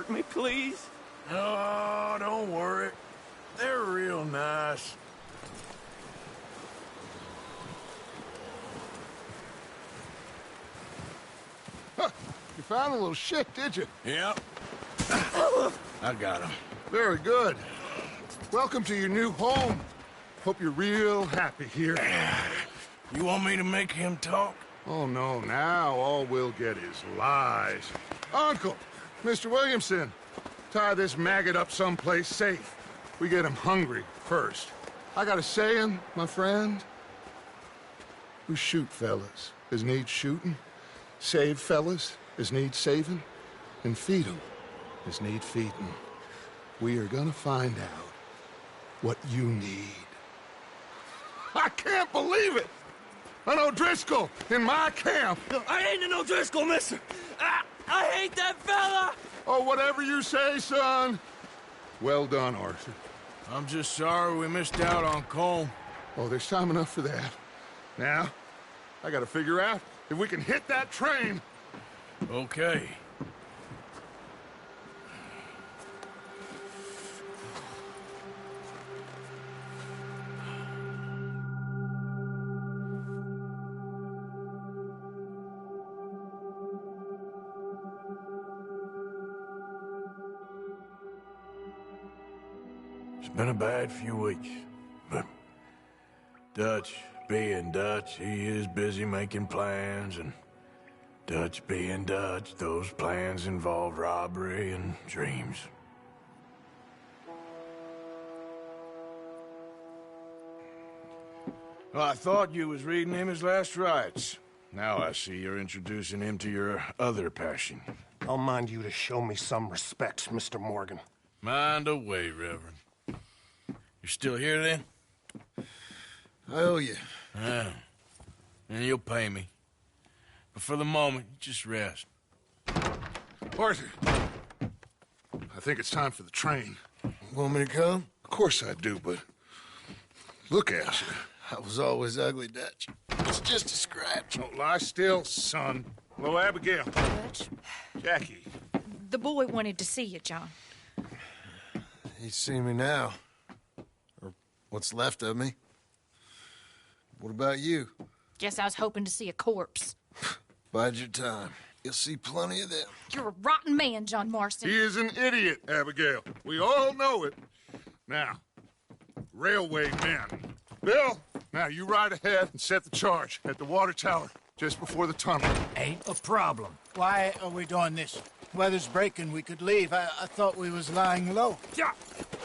hurt me, please? Oh, don't worry. They're real nice. You found a little shit, did you? Yep. I got him. Very good. Welcome to your new home. Hope you're real happy here. You want me to make him talk? Oh, no, now all we'll get is lies. Uncle, Mr. Williamson, tie this maggot up someplace safe. We get him hungry first. I got a saying, my friend. We shoot fellas as need shooting, save fellas as need saving, and feed 'em as need feeding. We are gonna find out what you need. I can't believe it! An O'Driscoll in my camp! I ain't an O'Driscoll, mister! I hate that fella! Oh, whatever you say, son. Well done, Arthur. I'm just sorry we missed out on Colm. Oh, there's time enough for that. Now, I gotta figure out if we can hit that train. Okay. It's been a bad few weeks, but Dutch being Dutch, he is busy making plans, and Dutch being Dutch, those plans involve robbery and dreams. Well, I thought you was reading him his last rites. Now I see you're introducing him to your other passion. I'll mind you to show me some respect, Mr. Morgan. Mind away, Reverend. You're still here, then? I owe you. Yeah. And you'll pay me. But for the moment, just rest. Arthur, I think it's time for the train. Want me to come? Of course I do, but look at you. I was always ugly, Dutch. It's just a scratch. Don't lie still, son. Hello, Abigail. Dutch, Jackie. the boy wanted to see you, John. He's seen me now. Or what's left of me. What about you? Guess I was hoping to see a corpse. Bide your time. You'll see plenty of them. You're a rotten man, John Marston. He is an idiot, Abigail. We all know it. Now, railway men. Bill, now you ride ahead and set the charge at the water tower just before the tunnel. Ain't a problem. Why are we doing this? Weather's breaking. We could leave. I thought we was lying low. Yeah,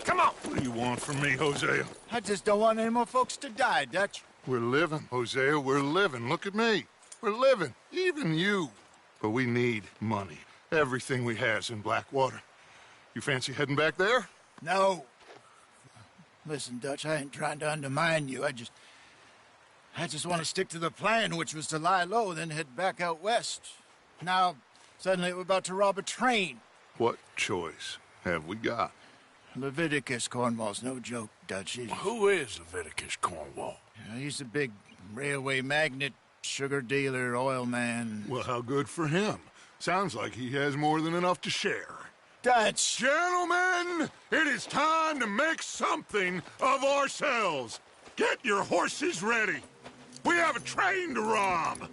come on! What do you want from me, Hosea? I just don't want any more folks to die, Dutch. We're living, Hosea. We're living. Look at me. We're living. Even you. But we need money. Everything we has in Blackwater. You fancy heading back there? No. Listen, Dutch, I ain't trying to undermine you. I just want to stick to the plan, which was to lie low, then head back out west. Now, suddenly we're about to rob a train. What choice have we got? Leviticus Cornwall's no joke, Dutch. Who is Leviticus Cornwall? He's a big railway magnate, sugar dealer, oil man. Well, how good for him. Sounds like he has more than enough to share. Dutch! Gentlemen, it is time to make something of ourselves. Get your horses ready. We have a train to rob.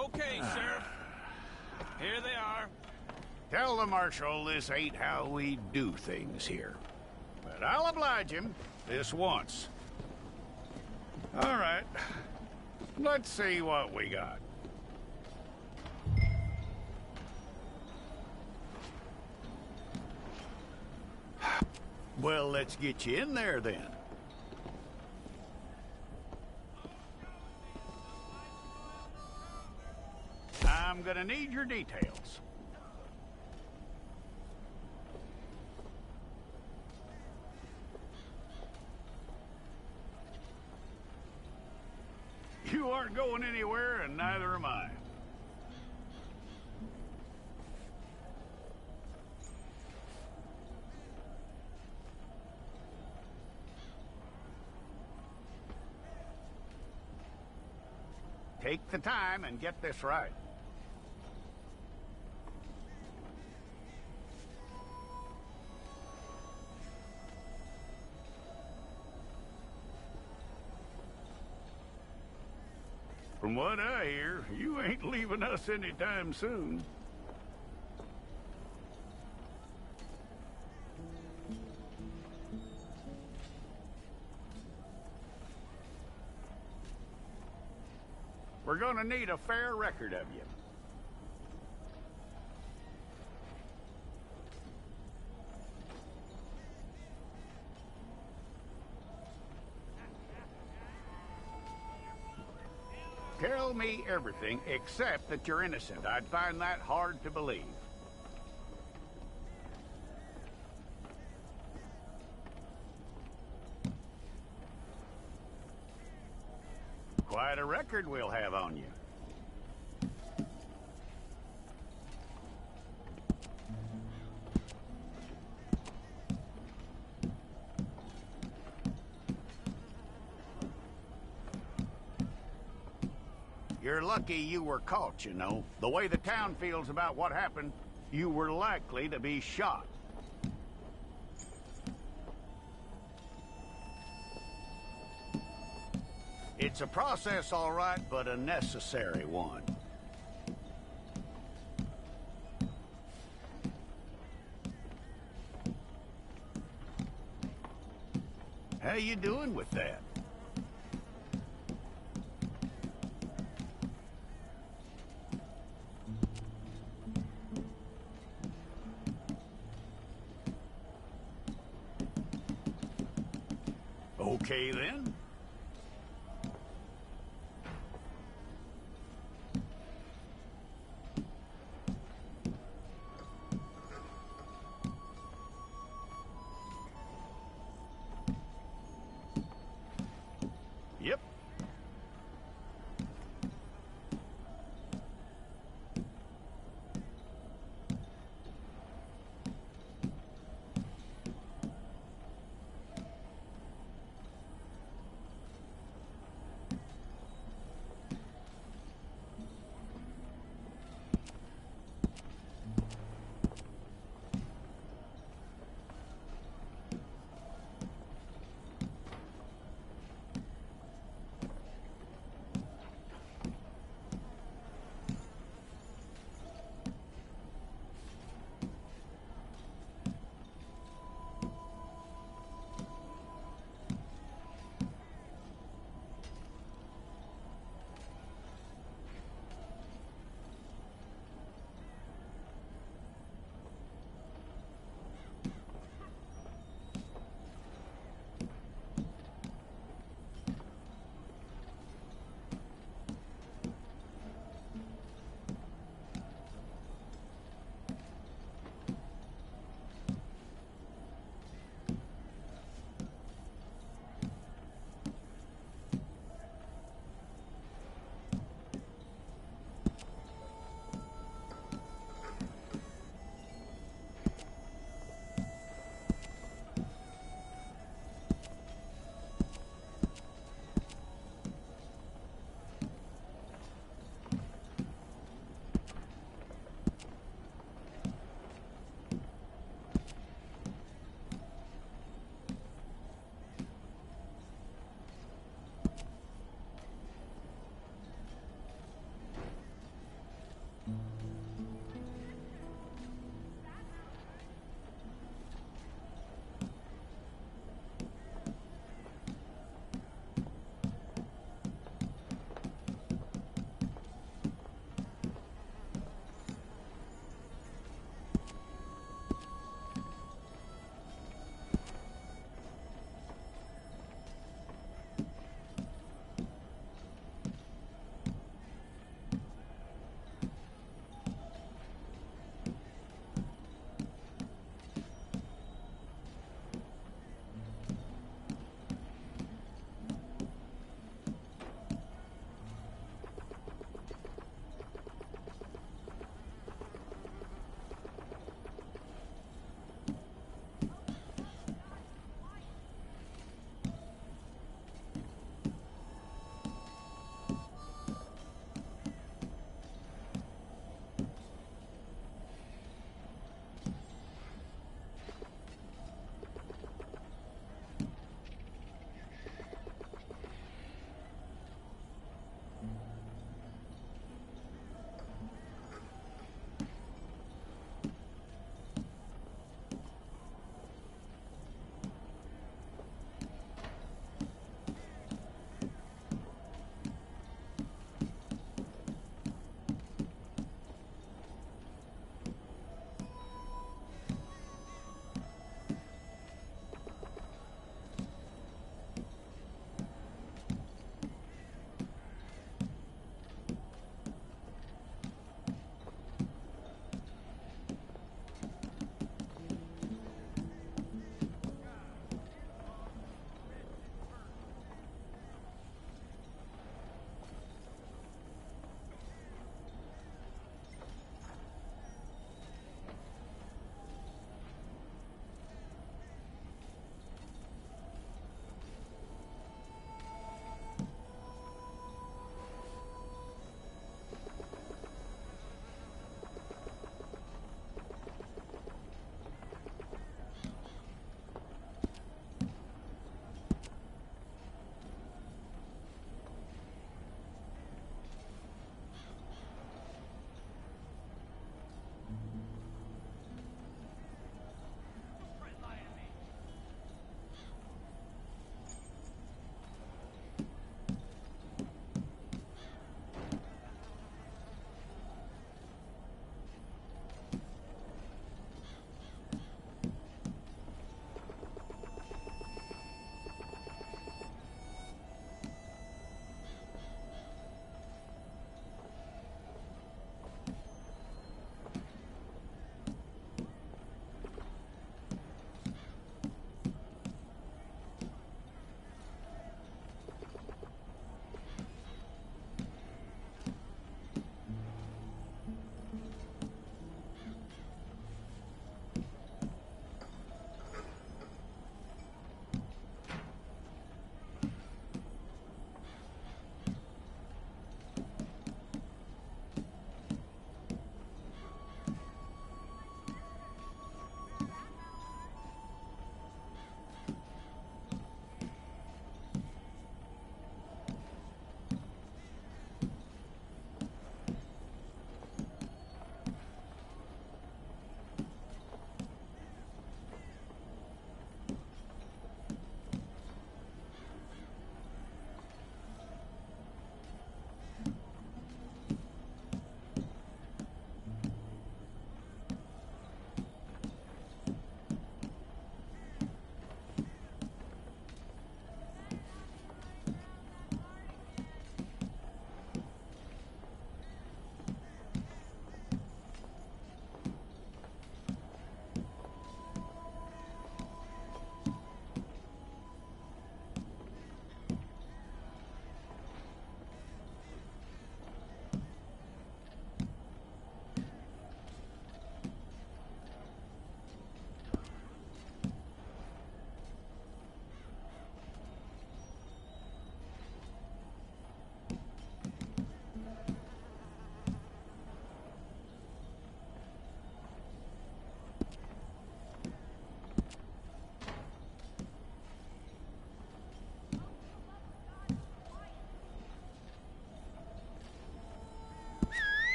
Okay, Sheriff. Here they are. Tell the Marshal this ain't how we do things here. But I'll oblige him this once. All right. Let's see what we got. Well, let's get you in there then. I'm gonna need your details. You aren't going anywhere, and neither am I. Take the time and get this right. From what I hear, you ain't leaving us anytime soon. We're gonna need a fair record of you. Tell me everything except that you're innocent. I'd find that hard to believe. Quite a record we'll have on you. You're lucky you were caught, you know. The way the town feels about what happened, you were likely to be shot. It's a process, all right, but a necessary one. How you doing with that? Okay, then. Yep.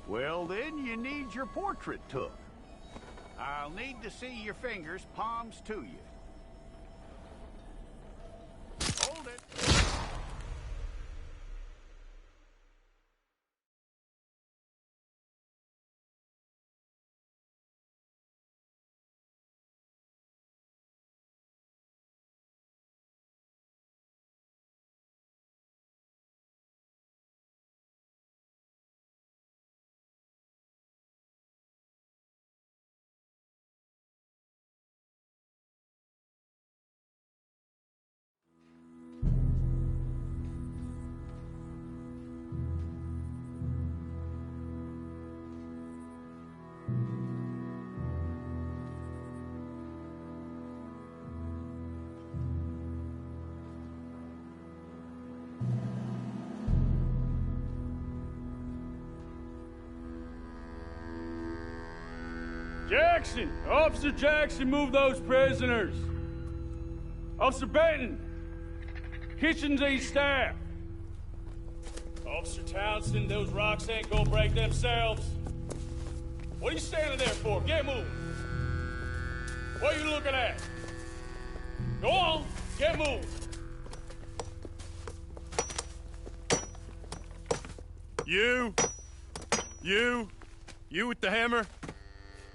Well, then you need your portrait took. I'll need to see your fingers, palms to you. Hold it. Jackson! Officer Jackson, move those prisoners! Officer Benton! Kitchens East staff! Officer Townsend, those rocks ain't gonna break themselves. What are you standing there for? Get moving! What are you looking at? Go on, get moving! You with the hammer?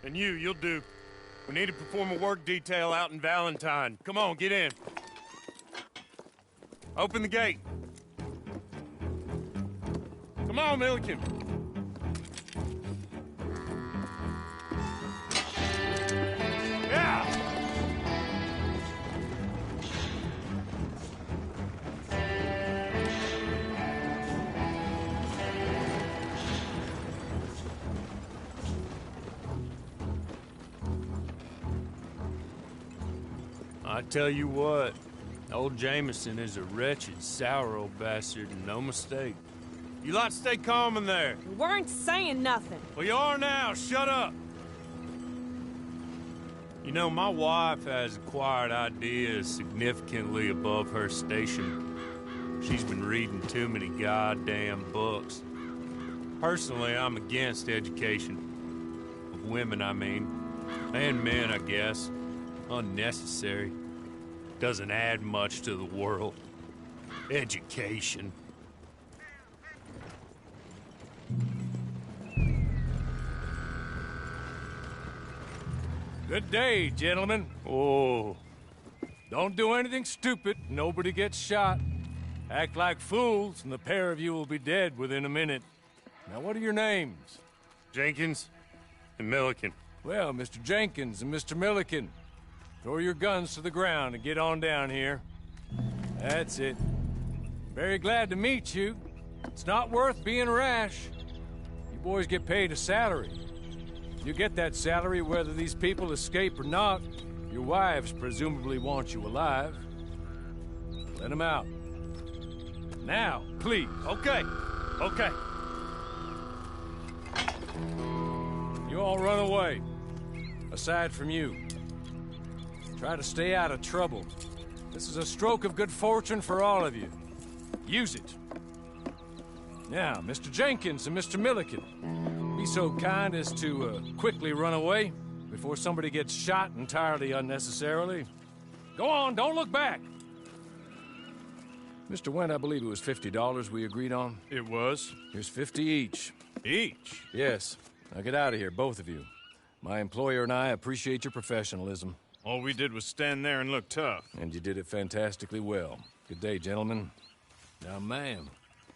And you'll do. We need to perform a work detail out in Valentine. Come on, get in. Open the gate. Come on, Milliken. Yeah! I tell you what, old Jameson is a wretched, sour old bastard, and no mistake. You lot stay calm in there. We weren't saying nothing. Well, you are now. Shut up. You know, my wife has acquired ideas significantly above her station. She's been reading too many goddamn books. Personally, I'm against education. Of women, I mean. And men, I guess. Unnecessary. Doesn't add much to the world. Education. Good day, gentlemen. Oh. Don't do anything stupid. Nobody gets shot. Act like fools, and the pair of you will be dead within a minute. Now, what are your names? Jenkins and Milliken. Well, Mr. Jenkins and Mr. Milliken, throw your guns to the ground and get on down here. That's it. Very glad to meet you. It's not worth being rash. You boys get paid a salary. You get that salary whether these people escape or not. Your wives presumably want you alive. Let them out. Now, please. Okay. You all run away. Aside from you. Try to stay out of trouble. This is a stroke of good fortune for all of you. Use it. Now, Mr. Jenkins and Mr. Milliken, be so kind as to quickly run away before somebody gets shot entirely unnecessarily. Go on, don't look back. Mr. Wendt, I believe it was $50 we agreed on. It was. Here's 50 each. Each? Yes. Now get out of here, both of you. My employer and I appreciate your professionalism. All we did was stand there and look tough. And you did it fantastically well. Good day, gentlemen. Now, ma'am,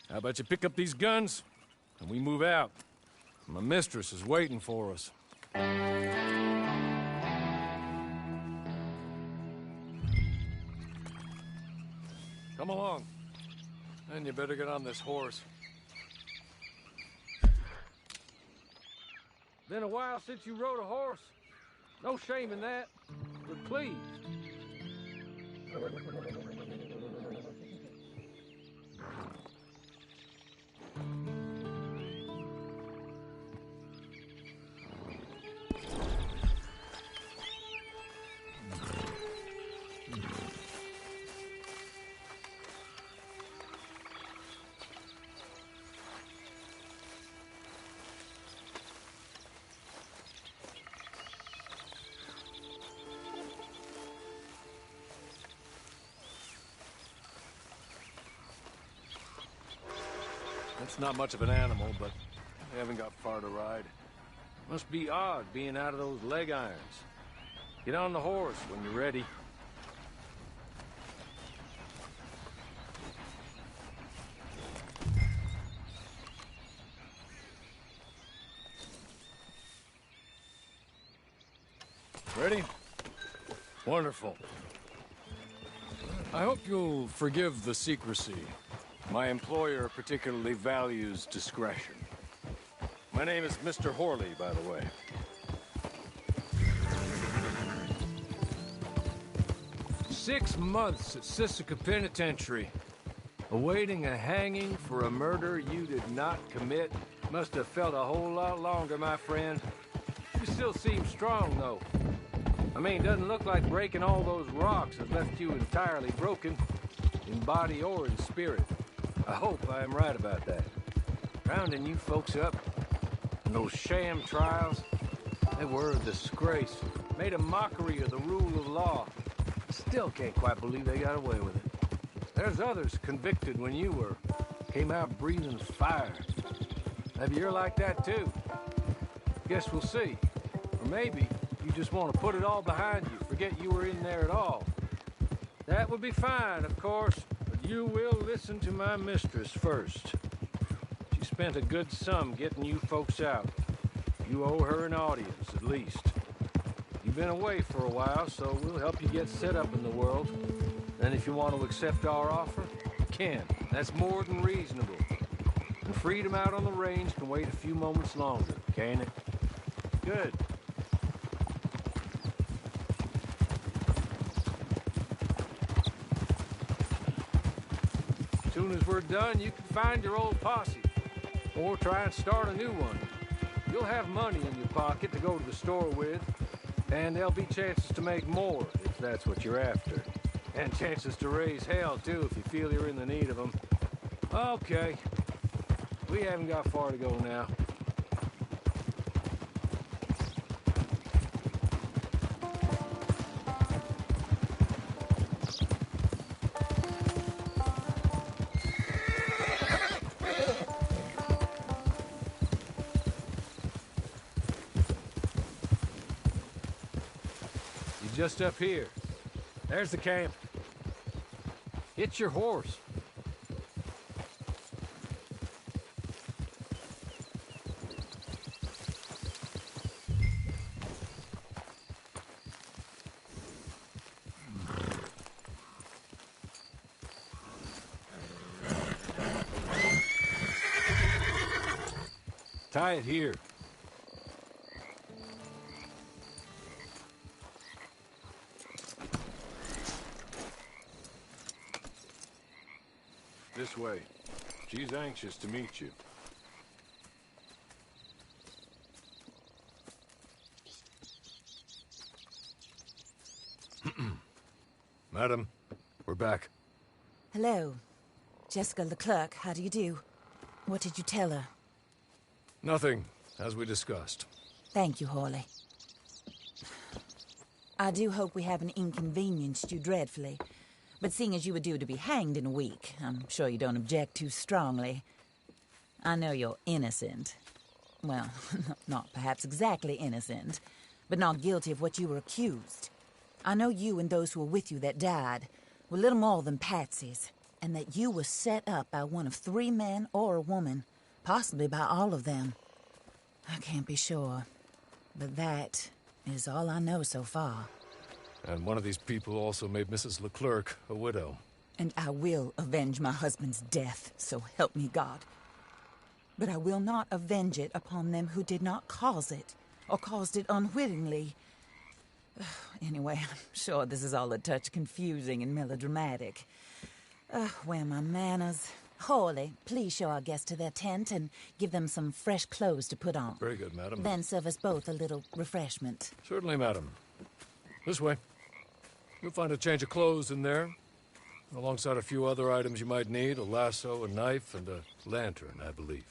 how about you pick up these guns and we move out? My mistress is waiting for us. Come along. And you better get on this horse. Been a while since you rode a horse. No shame in that. But please. That's not much of an animal, but we haven't got far to ride. Must be odd being out of those leg irons. Get on the horse when you're ready. Ready? Wonderful. I hope you'll forgive the secrecy. My employer particularly values discretion. My name is Mr. Horley, by the way. "6 months at Sisika Penitentiary, awaiting a hanging for a murder you did not commit. Must have felt a whole lot longer, my friend. You still seem strong, though. I mean, doesn't look like breaking all those rocks has left you entirely broken, in body or in spirit. I hope I am right about that. Rounding you folks up, and those sham trials, they were a disgrace. Made a mockery of the rule of law. Still can't quite believe they got away with it. There's others convicted when you were. Came out breathing fire. Maybe you're like that too. Guess we'll see. Or maybe you just want to put it all behind you, forget you were in there at all. That would be fine, of course, but you will listen to my mistress first. She spent a good sum getting you folks out. You owe her an audience, at least. You've been away for a while, so we'll help you get set up in the world. Then if you want to accept our offer, you can. That's more than reasonable. And freedom out on the range can wait a few moments longer, can't it? Good. As soon as we're done, you can find your old posse. Or try and start a new one. You'll have money in your pocket to go to the store with. And there'll be chances to make more, if that's what you're after. And chances to raise hell, too, if you feel you're in the need of them. Okay. We haven't got far to go now. Just up here. There's the camp. It's your horse. Tie it here. This way. She's anxious to meet you. Madam, we're back. Hello. Jessica Leclerc, how do you do? What did you tell her? Nothing, as we discussed. Thank you, Hawley. I do hope we haven't inconvenienced you dreadfully. But seeing as you were due to be hanged in a week, I'm sure you don't object too strongly. I know you're innocent. Well, not perhaps exactly innocent, but not guilty of what you were accused. I know you and those who were with you that died were little more than patsies, and that you were set up by one of 3 men or a woman, possibly by all of them. I can't be sure, but that is all I know so far. And one of these people also made Mrs. Leclerc a widow. And I will avenge my husband's death, so help me God. But I will not avenge it upon them who did not cause it, or caused it unwittingly. Anyway, I'm sure this is all a touch confusing and melodramatic. Where are my manners? Hawley, please show our guests to their tent and give them some fresh clothes to put on. Very good, madam. Then serve us both a little refreshment. Certainly, madam. This way. You'll find a change of clothes in there, alongside a few other items you might need, a lasso, a knife, and a lantern, I believe.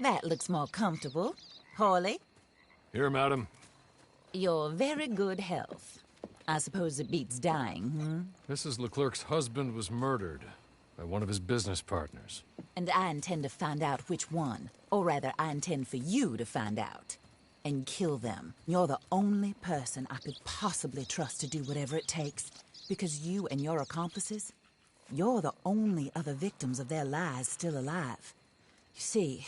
That looks more comfortable. Hawley, Here, madam. your very good health. I suppose it beats dying, Mrs. Leclerc's husband was murdered by one of his business partners. And I intend to find out which one. Or rather, I intend for you to find out. And kill them. You're the only person I could possibly trust to do whatever it takes. Because you and your accomplices, you're the only other victims of their lies still alive. You see,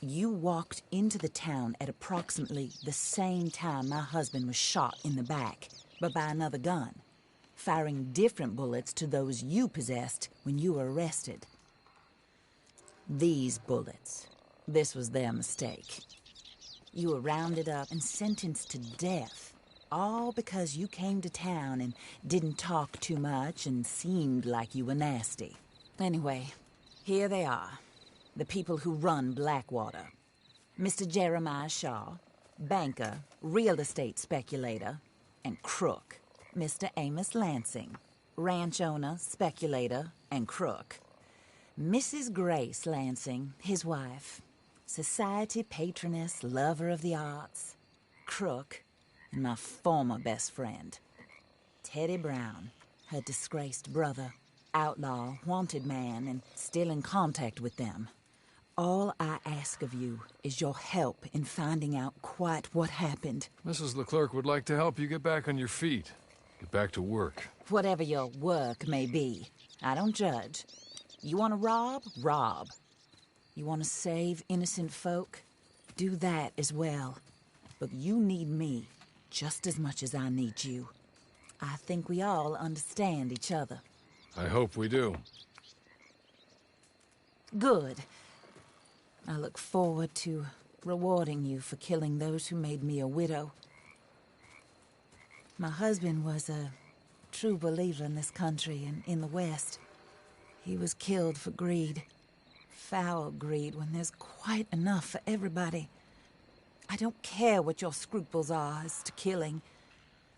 you walked into the town at approximately the same time my husband was shot in the back, but by another gun, firing different bullets to those you possessed when you were arrested. These bullets, this was their mistake. You were rounded up and sentenced to death, all because you came to town and didn't talk too much and seemed like you were nasty. Anyway, here they are, the people who run Blackwater. Mr. Jeremiah Shaw, banker, real estate speculator, and crook. Mr. Amos Lansing, ranch owner, speculator, and crook. Mrs. Grace Lansing, his wife, society patroness, lover of the arts, crook, and my former best friend. Teddy Brown, her disgraced brother, outlaw, wanted man, and still in contact with them. All I ask of you is your help in finding out quite what happened. Mrs. Leclerc would like to help you get back on your feet. Get back to work. Whatever your work may be, I don't judge. You want to rob? Rob. You want to save innocent folk? Do that as well. But you need me just as much as I need you. I think we all understand each other. I hope we do. Good. I look forward to rewarding you for killing those who made me a widow. My husband was a true believer in this country and in the West. He was killed for greed. Foul greed when there's quite enough for everybody. I don't care what your scruples are as to killing.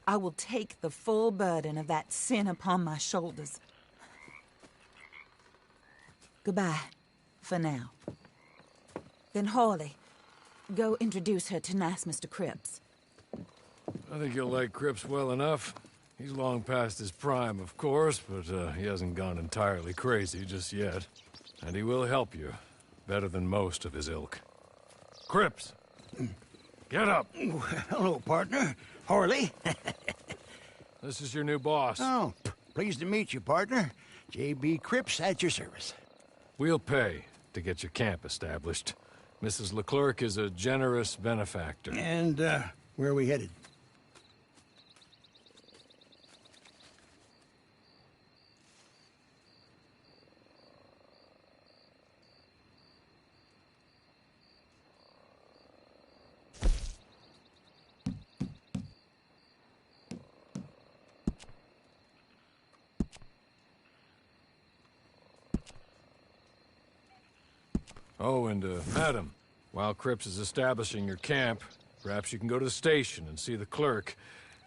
I will take the full burden of that sin upon my shoulders. Goodbye, for now. Then Hawley, go introduce her to nice Mr. Cripps. I think you'll like Cripps well enough. He's long past his prime, of course, but he hasn't gone entirely crazy just yet. And he will help you, better than most of his ilk. Cripps! Get up! Hello, partner. Harley. This is your new boss. Oh, pleased to meet you, partner. J.B. Cripps at your service. We'll pay to get your camp established. Mrs. Leclerc is a generous benefactor. And, where are we headed? Oh, and, madam, while Cripps is establishing your camp, perhaps you can go to the station and see the clerk,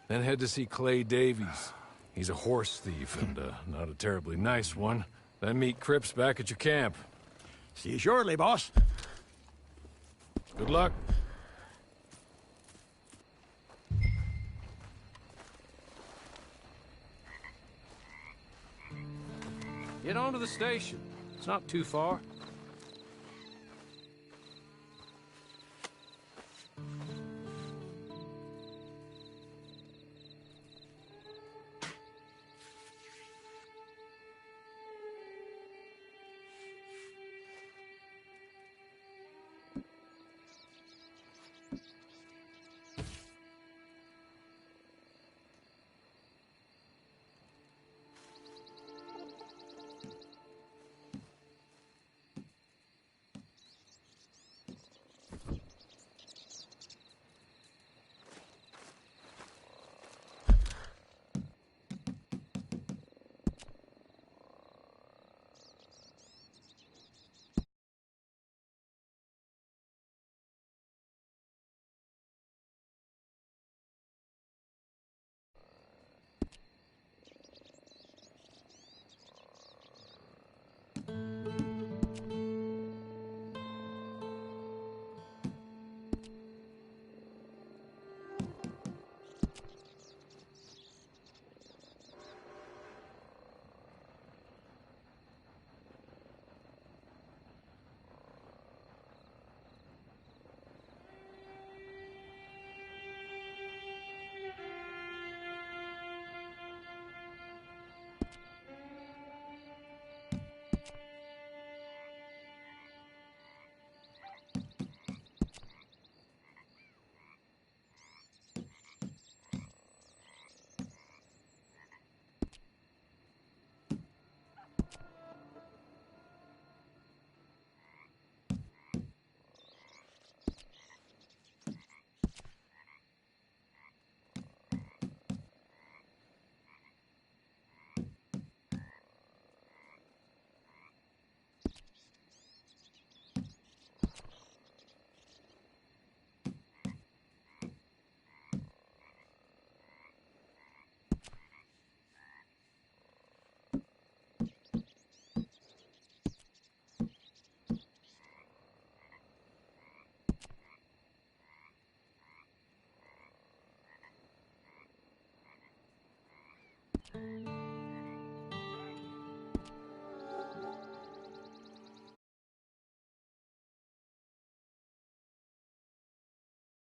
then head to see Clay Davies. He's a horse thief and, not a terribly nice one. Then meet Cripps back at your camp. See you shortly, boss. Good luck. Get on to the station. It's not too far.